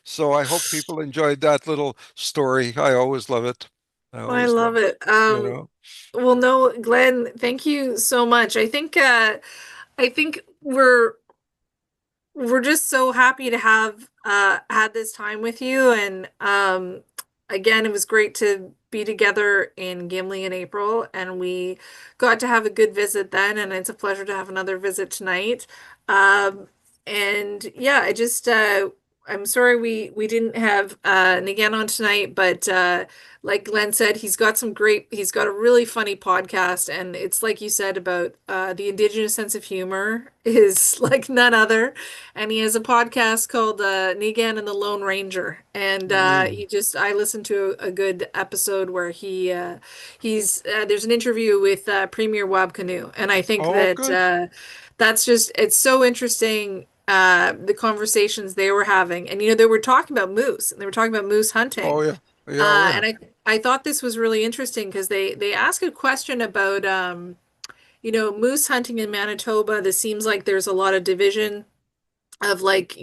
So I hope people enjoyed that little story. I always love it. I I always love love it. it, you know. Well, no, Glenn, thank you so much. I think we're just so happy to have had this time with you. And again, it was great to be together in Gimli in April, and we got to have a good visit then, and it's a pleasure to have another visit tonight. Um, and yeah, I'm sorry we didn't have Nagin on tonight, but like Glenn said, he's got a really funny podcast, and it's like you said about the indigenous sense of humor is like none other. And he has a podcast called Nagin and the Lone Ranger, and Mm. I listened to a good episode where he's there's an interview with Premier Wab Canoe, and I think Oh, that good. that's just it's so interesting the conversations they were having. And they were talking about moose, and they were talking about moose hunting. Oh, yeah. Yeah, oh, yeah. And I thought this was really interesting because they asked a question about moose hunting in Manitoba. This seems like there's a lot of division of like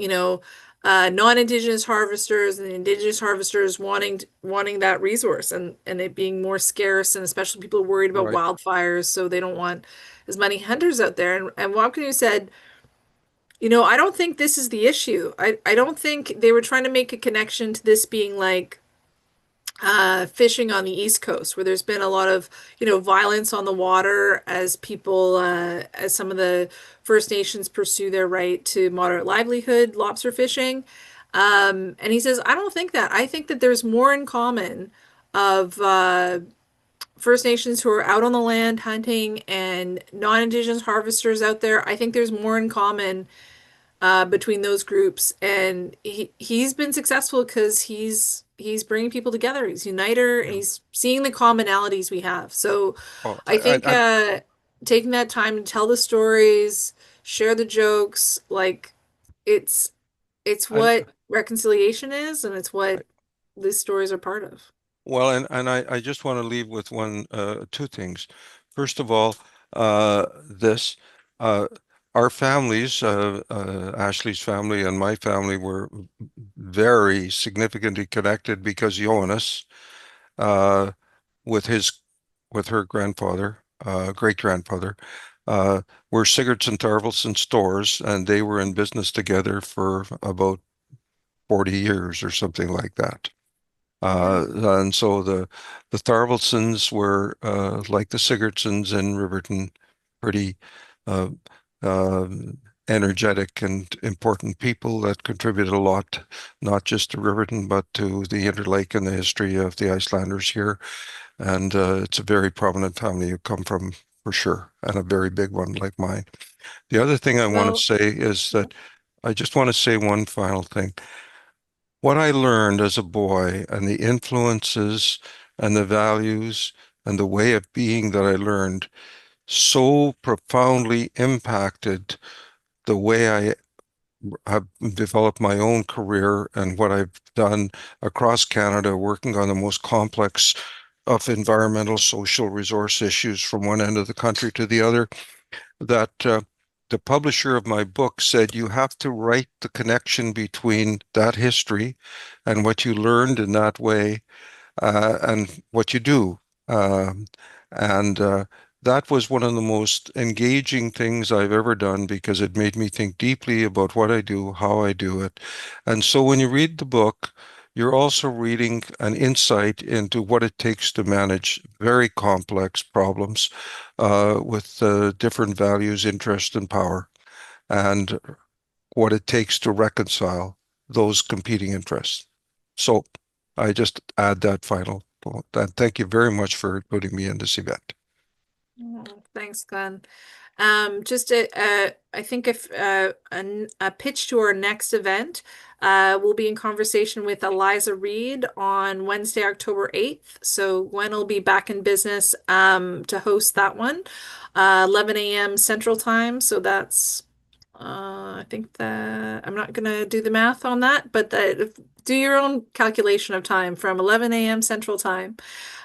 non-indigenous harvesters and indigenous harvesters wanting that resource, and it being more scarce, and especially people are worried about Right. wildfires, so they don't want as many hunters out there. And Wapkanu said, I don't think this is the issue. I don't think they were trying to make a connection to this being like fishing on the East Coast, where there's been a lot of, violence on the water as as some of the First Nations pursue their right to moderate livelihood, lobster fishing. And he says, I don't think that. I think that there's more in common of First Nations who are out on the land hunting and non-Indigenous harvesters out there. I think there's more in common between those groups, and he's been successful because he's bringing people together. He's uniter, and Yeah. he's seeing the commonalities we have. So Oh, I think I, taking that time to tell the stories, share the jokes, like it's it's I, what reconciliation is, and it's I, what these stories are part of. well, and I just want to leave with two things. First of all, this, uh, our families, Ashley's family and my family were very significantly connected because Jonas, uh, with his, with her grandfather, great grandfather, uh, were Sigurdson Tarvelson stores, and they were in business together for about 40 years or something like that. Yeah. And so the Tharvelsons were like the Sigurdsons in Riverton, pretty uh, uh, energetic and important people that contributed a lot, not just to Riverton, but to the Interlake and the history of the Icelanders here. And it's a very prominent family you come from, for sure, and a very big one like mine. The other thing I want to Well, say is yeah. that I just want to say one final thing. What I learned as a boy and the influences and the values and the way of being that I learned so profoundly impacted the way I have developed my own career and what I've done across Canada, working on the most complex of environmental, social resource issues from one end of the country to the other, that the publisher of my book said you have to write the connection between that history and what you learned in that way and what you do. And that was one of the most engaging things I've ever done because it made me think deeply about what I do, how I do it. And so when you read the book, you're also reading an insight into what it takes to manage very complex problems with different values, interest, and power, and what it takes to reconcile those competing interests. So I just add that final thought. And thank you very much for putting me in this event. Oh, thanks, Glenn. I think if a pitch to our next event, we'll be in conversation with Eliza Reed on Wednesday, October 8th. So Gwen will be back in business to host that one, 11 a.m. Central Time. So that's I think that I'm not gonna do the math on that, but do your own calculation of time from 11 a.m. Central Time.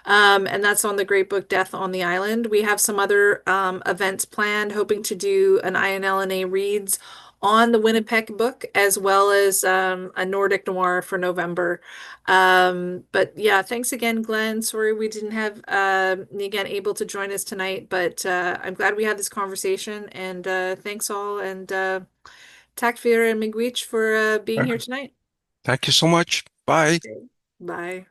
And that's on the great book Death on the Island. We have some other events planned, hoping to do an INLNA reads on the Winnipeg book, as well as a Nordic noir for November. But yeah, thanks again, Glenn. Sorry we didn't have Nýja able to join us tonight, but I'm glad we had this conversation. And thanks all, and Tack fyrir and Miigwech for being here tonight. Thank you so much. Bye. Bye.